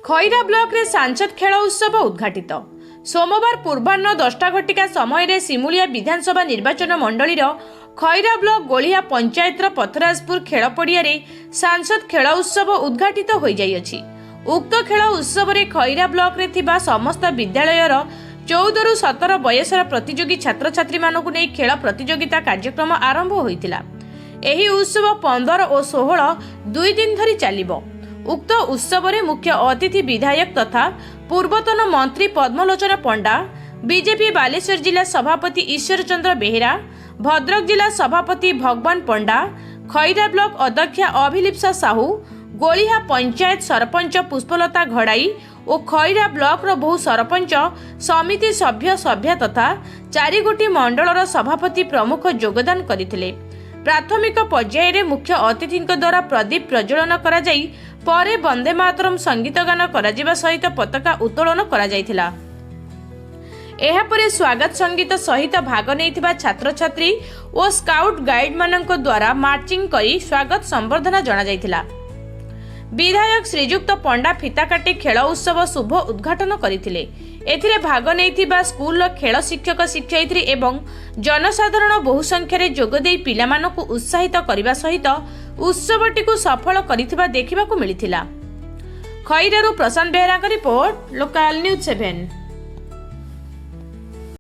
Khaira block रे सांसद खेल उत्सव उद्घाटित। सोमवार पूर्वाह्न 10टा घटिका समय सिमुलिया विधानसभा निर्वाचन मंडलीर खैरा ब्लॉक गोलिया पंचायतर पथराजपुर खेल पड़िया सांसद खेल उत्सव उद्घाटित हो जाइछि। उक्त खेल उत्सव रे खैरा ब्लॉक रे थिबा समस्त विद्यालयर 14 रु 17 बयसर प्रतियोगी छात्र छात्री मानकु नै खेल प्रतियोगिता कार्यक्रम आरंभ होइतिला। एही उत्सव 15 और 16 दुई दिन धरी चलिबो। उक्त उत्सव रे मुख्य अतिथि विधायक तथा पूर्वतन मंत्री पद्मलोचन पंडा, बीजेपी बालेश्वर जिला सभापति ईश्वर चंद्र बेहेरा, भद्रक जिला सभापति भगवान पंडा, खैरा ब्लॉक अध्यक्षा अभिलिप्सा साहू, गोलिया पंचायत सरपंच पुष्पलता घड़ाई और खैरा ब्लॉक रो बहु सरपंच समिति सभ्य सभ्य तथा 4 गोटी मंडलर सभापति प्रमुख योगदान करथिले। प्राथमिक पर्याय रे मुख्य अतिथि द्वारा प्रदीप प्रज्वलन करा जाई परे वंदे मातरम संगीत गान करा सहित पताका उत्तोलन करा जायथिला। एहा परे स्वागत संगीत सहित भाग नैथिबा छात्र छात्री और स्काउट गाइड मानक द्वारा मार्चिंग करी स्वागत संबर्धना जणा जायथिला। विधायक श्रीजुक्त पंडा फिता काटी खेल उत्सव शुभ उद्घाटन करथिले। एथिरे भाग नैथिबा स्कूल खेल शिक्षक शिक्षयित्री एवं जनसाधारण बहु संख्यारे जोग देई पिलामानकु उत्साहित करिबा सहित उत्सवटी को सफल करिथिबा देखिबाकु मिलिथिला। खैरारू प्रशांत बेहेरा रिपोर्ट, लोकल न्यूज 7।